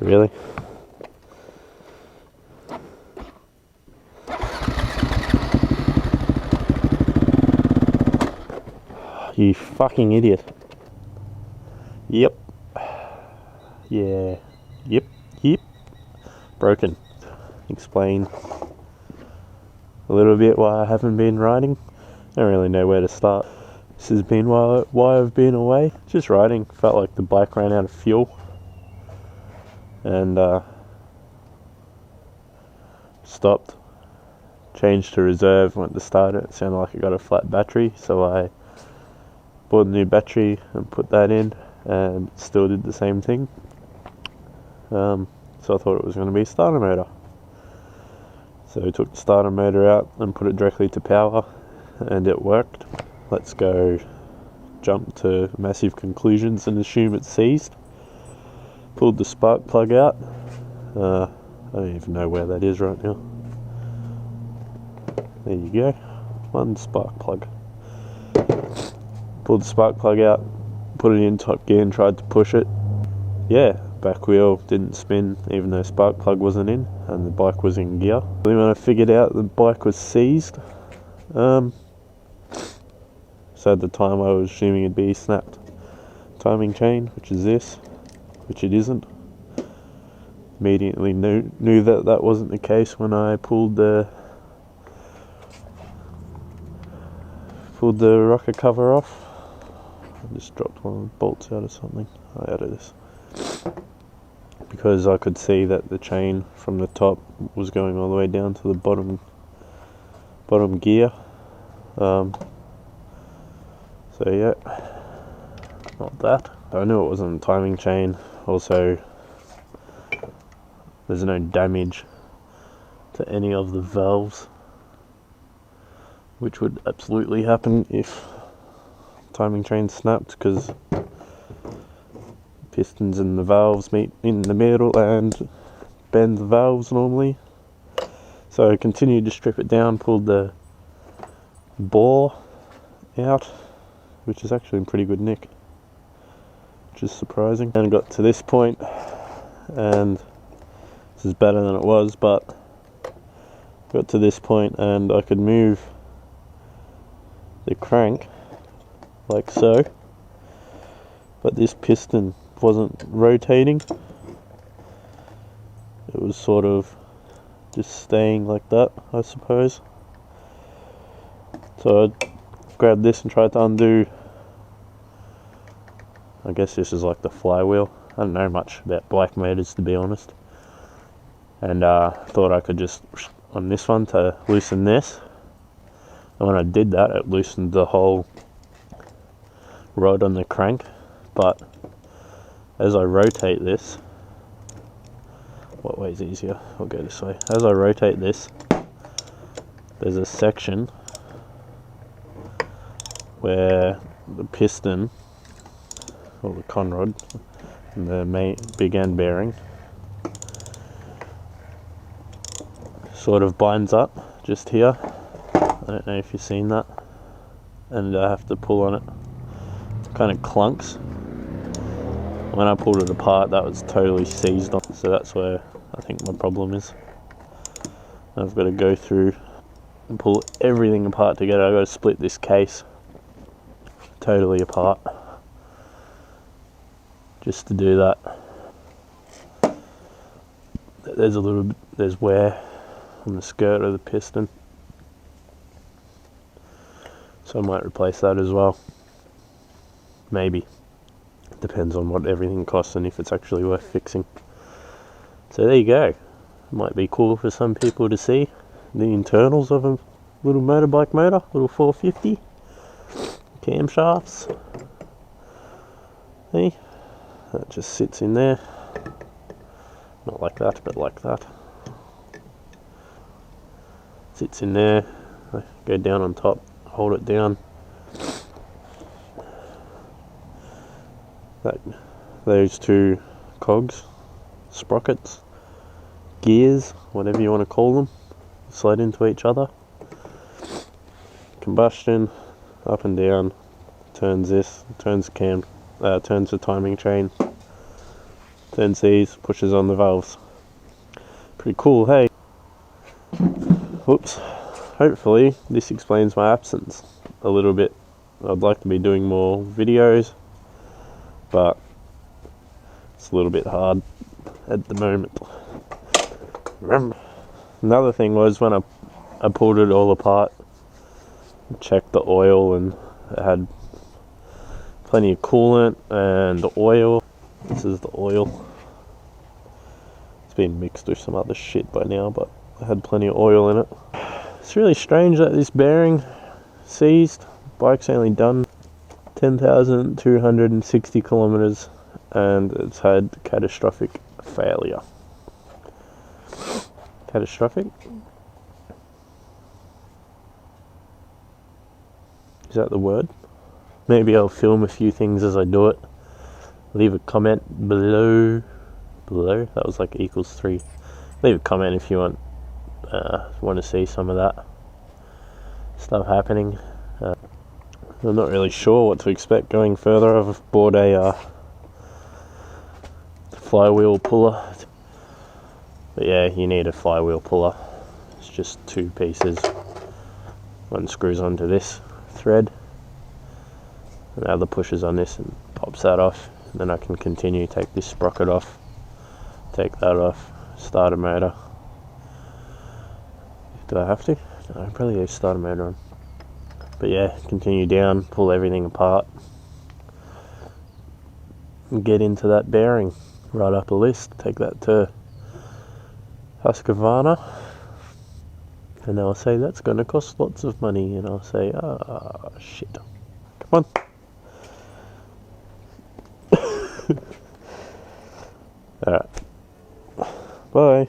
Really? You fucking idiot. Yep. Yeah. Yep. Broken. Explain a little bit why I haven't been riding. I don't really know where to start. This has been why I've been away. Just riding. Felt like the bike ran out of fuel. And stopped. Changed to reserve, went to start it. It sounded like it got a flat battery, so I bought a new battery and put that in, and it still did the same thing. So I thought it was going to be a starter motor. So I took the starter motor out and put it directly to power, and it worked. Let's go jump to massive conclusions and assume it's seized. Pulled the spark plug out. I don't even know where that is right now. There you go. One spark plug. Pulled the spark plug out, put it in top gear and tried to push it. Yeah, back wheel didn't spin even though spark plug wasn't in and the bike was in gear. Then when I figured out the bike was seized, so at the time I was assuming it'd be snapped timing chain, which is this, which it isn't. Immediately knew that that wasn't the case when I pulled the rocker cover off. I just dropped one of the bolts out of something. Out of this. Because I could see that the chain from the top was going all the way down to the bottom gear. So yeah, not that. I knew it wasn't a timing chain. Also, there's no damage to any of the valves, which would absolutely happen if timing chain snapped, because pistons and the valves meet in the middle and bend the valves normally. So I continued to strip it down, pulled the bore out, which is actually in pretty good nick, which is surprising. And I got to this point, and this is better than it was, but got to this point and I could move the crank like so, but this piston wasn't rotating. It was sort of just staying like that, I suppose. So I grabbed this and tried to undo. I guess this is like the flywheel. I don't know much about bike motors, to be honest, and thought I could just on this one to loosen this, and when I did that it loosened the whole rod on the crank. But as I rotate this, what way is easier? I'll go this way. As I rotate this, there's a section where the piston, or the conrod, and the main big end bearing sort of binds up just here. I don't know if you've seen that, and I have to pull on it. It kind of clunks. When I pulled it apart, that was totally seized on, so that's where I think my problem is. I've got to go through and pull everything apart together. I've got to split this case totally apart just to do that. There's wear on the skirt of the piston, so I might replace that as well. Maybe. Depends on what everything costs and if it's actually worth fixing. So there you go. Might be cool for some people to see the internals of a little motorbike motor, little 450 camshafts. See, that just sits in there, not like that, but like that. Sits in there. I go down on top, hold it down. Those two cogs, sprockets, gears, whatever you want to call them, slide into each other. Combustion, up and down, turns this, turns the timing chain, turns these, pushes on the valves. Pretty cool, hey? Whoops. Hopefully this explains my absence a little bit. I'd like to be doing more videos, but it's a little bit hard at the moment. Another thing was when I pulled it all apart, checked the oil, and it had plenty of coolant and oil. This is the oil. It's been mixed with some other shit by now, but I had plenty of oil in it. It's really strange that this bearing seized. Bike's only done 10,260 kilometers and it's had catastrophic failure. Catastrophic? Is that the word? Maybe I'll film a few things as I do it. Leave a comment below. That was like equals 3. Leave a comment if you want to see some of that stuff happening. I'm not really sure what to expect going further. I've bought a flywheel puller, but yeah, you need a flywheel puller. It's just 2 pieces. One screws onto this thread and the other pushes on this and pops that off, and then I can continue. Take this sprocket off, take that off, start a motor. Do I have to? No, I probably have to start a motor on. But yeah, continue down, pull everything apart, and get into that bearing. Right up a list, take that to Husqvarna, and they'll say that's going to cost lots of money, and I'll say, ah, shit. Come on. Alright. Bye.